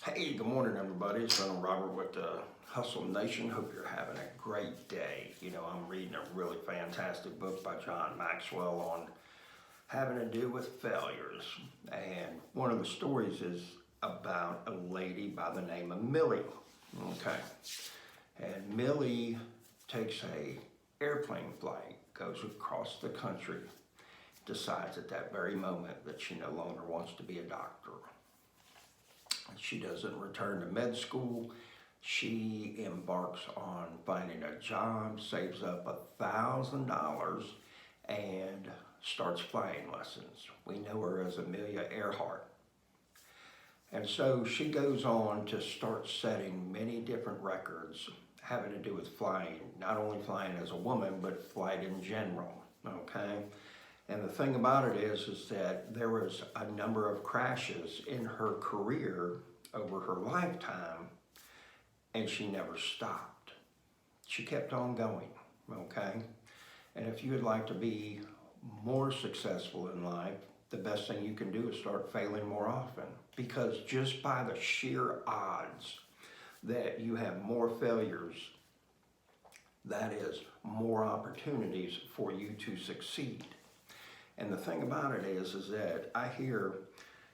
Hey, good morning, everybody. It's Colonel Robert with the Hustle Nation. Hope you're having a great day. You know, I'm reading a really fantastic book by John Maxwell on having to do with failures. And one of the stories is about a lady by the name of Millie. Okay. And Millie takes a airplane flight, goes across the country, decides at that very moment that she no longer wants to be a doctor. She doesn't return to med school. She embarks on finding a job, saves up $1,000, and starts flying lessons. We know her as Amelia Earhart. And so she goes on to start setting many different records having to do with flying, not only flying as a woman, but flight in general, okay? And the thing about it is that there was a number of crashes in her career over her lifetime, and she never stopped. She kept on going, okay? And if you would like to be more successful in life, the best thing you can do is start failing more often, because just by the sheer odds that you have more failures, that is more opportunities for you to succeed. And the thing about it is that I hear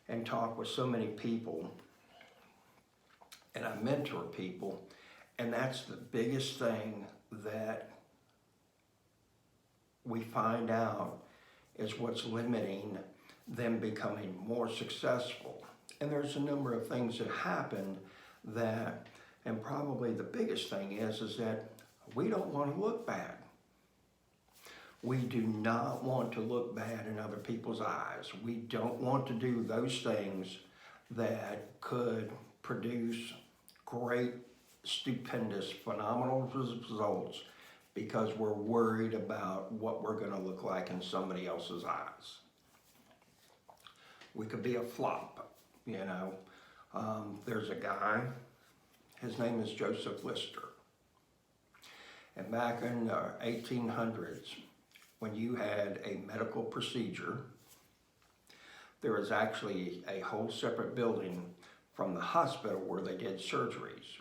and talk with so many people, and I mentor people, and that's the biggest thing that we find out is what's limiting them becoming more successful. And there's a number of things that happen that, and probably the biggest thing is that we don't want to look bad. We do not want to look bad in other people's eyes. We don't want to do those things that could produce great, stupendous, phenomenal results because we're worried about what we're going to look like in somebody else's eyes. We could be a flop, you know. There's a guy, his name is Joseph Lister. And back in the 1800s, when you had a medical procedure, there was actually a whole separate building from the hospital where they did surgeries.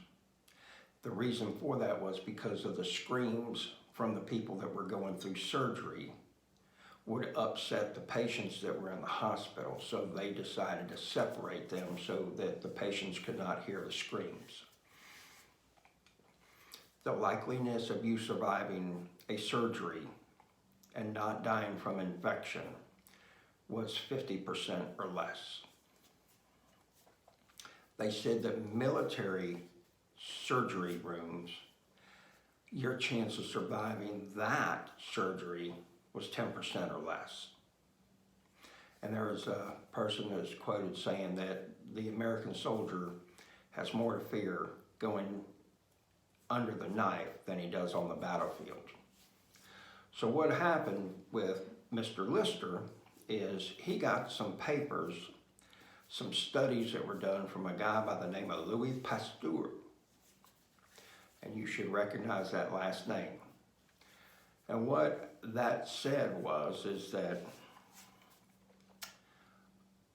The reason for that was because of the screams from the people that were going through surgery would upset the patients that were in the hospital. So they decided to separate them so that the patients could not hear the screams. The likeliness of you surviving a surgery and not dying from infection was 50% or less. They said that military surgery rooms, your chance of surviving that surgery was 10% or less. And there was a person that's quoted saying that the American soldier has more to fear going under the knife than he does on the battlefield. So what happened with Mr. Lister is he got some papers, some studies that were done from a guy by the name of Louis Pasteur. And you should recognize that last name. And what that said is that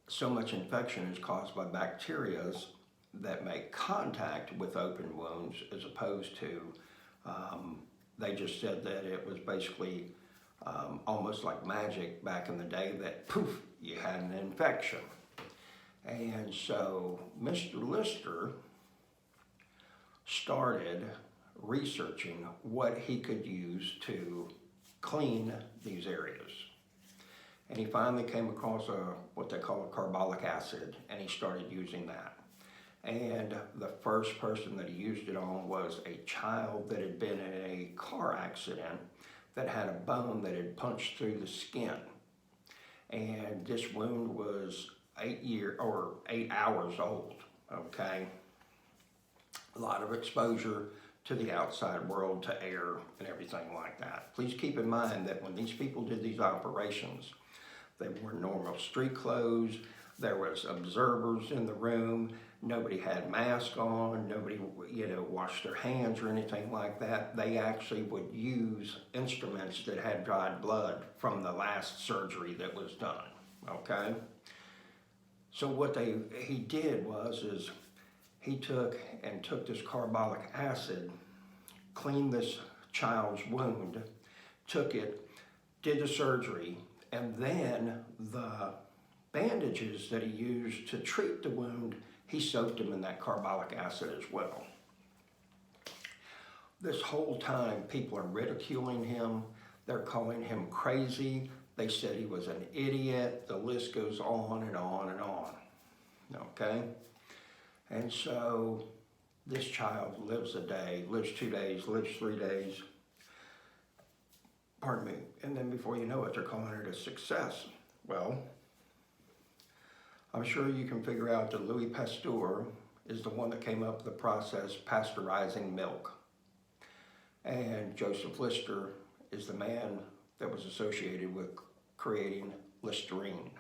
so much infection is caused by bacteria that make contact with open wounds, as opposed to they just said that it was basically almost like magic back in the day that poof, you had an infection. And so Mr. Lister started researching what he could use to clean these areas. And he finally came across what they call a carbolic acid, and he started using that. And the first person that he used it on was a child that had been in a car accident that had a bone that had punched through the skin. And this wound was 8 hours old, okay? A lot of exposure to the outside world, to air and everything like that. Please keep in mind that when these people did these operations, they wore normal street clothes, there was observers in the room, nobody had masks on, nobody, washed their hands or anything like that. They actually would use instruments that had dried blood from the last surgery that was done, okay? So what he did was he took this carbolic acid, cleaned this child's wound, took it, did the surgery, and then the bandages that he used to treat the wound, he soaked them in that carbolic acid as well. This whole time, people are ridiculing him. They're calling him crazy. They said he was an idiot. The list goes on and on and on. Okay? And so this child lives a day, lives 2 days, lives 3 days. Pardon me. And then before you know it, they're calling it a success. Well, I'm sure you can figure out that Louis Pasteur is the one that came up with the process pasteurizing milk. And Joseph Lister is the man that was associated with creating Listerine.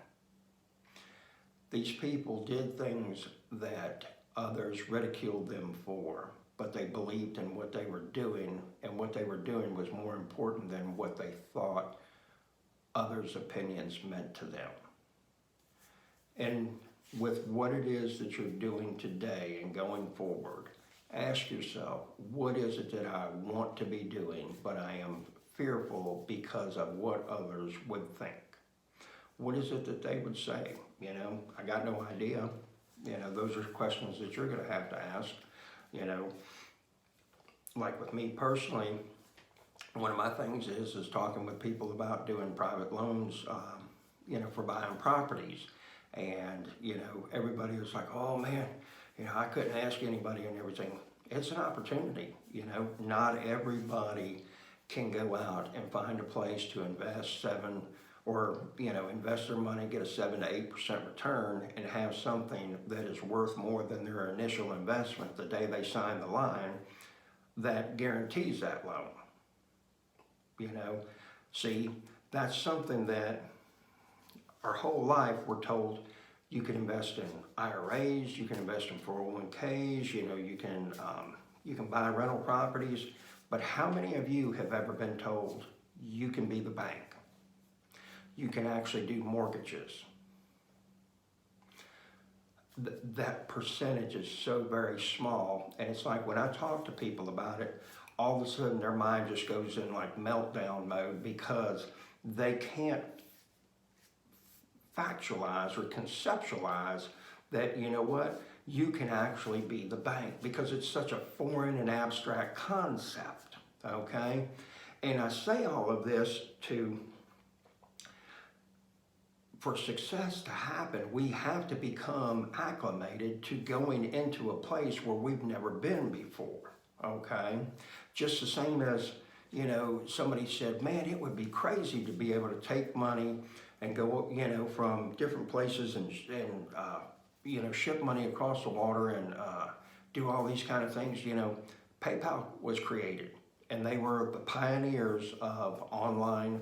These people did things that others ridiculed them for, but they believed in what they were doing, and what they were doing was more important than what they thought others' opinions meant to them. And with what it is that you're doing today and going forward, ask yourself, what is it that I want to be doing, but I am fearful because of what others would think? What is it that they would say? You know, I got no idea. You know, those are questions that you're going to have to ask. You know, like with me personally, one of my things is talking with people about doing private loans, you know, for buying properties. And, you know, everybody was like, oh man, you know, I couldn't ask anybody and everything. It's an opportunity, you know. Not everybody can go out and find a place to invest invest their money, get a 7 to 8% return, and have something that is worth more than their initial investment the day they sign the line that guarantees that loan. You know, see, that's something that our whole life we're told you can invest in IRAs, you can invest in 401ks, you know, you can buy rental properties, but how many of you have ever been told you can be the bank? You can actually do mortgages. That percentage is so very small, and it's like when I talk to people about it, all of a sudden their mind just goes in like meltdown mode because they can't factualize or conceptualize that, you know what, you can actually be the bank, because it's such a foreign and abstract concept, okay? And I say all of this for success to happen, we have to become acclimated to going into a place where we've never been before, okay? Just the same as, you know, somebody said, man, it would be crazy to be able to take money and go, you know, from different places and you know, ship money across the water and do all these kind of things. You know, PayPal was created, and they were the pioneers of online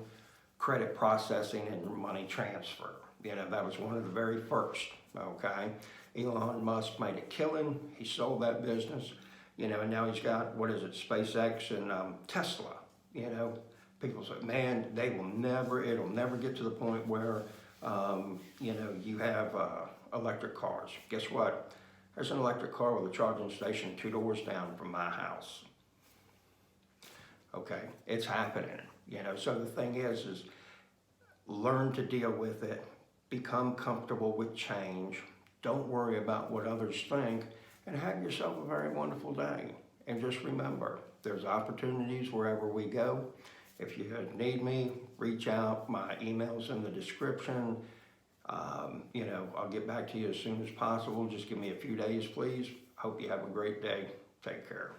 credit processing and money transfer. You know, that was one of the very first, okay? Elon Musk made a killing. He sold that business, you know, and now he's got, what is it, SpaceX and Tesla, you know. People say, man, it'll never get to the point where, you know, you have electric cars. Guess what? There's an electric car with a charging station 2 doors down from my house. Okay, it's happening, you know. So the thing is learn to deal with it, become comfortable with change, don't worry about what others think, and have yourself a very wonderful day. And just remember, there's opportunities wherever we go. If you need me, reach out. My email's in the description. You know, I'll get back to you as soon as possible. Just give me a few days, please. Hope you have a great day. Take care.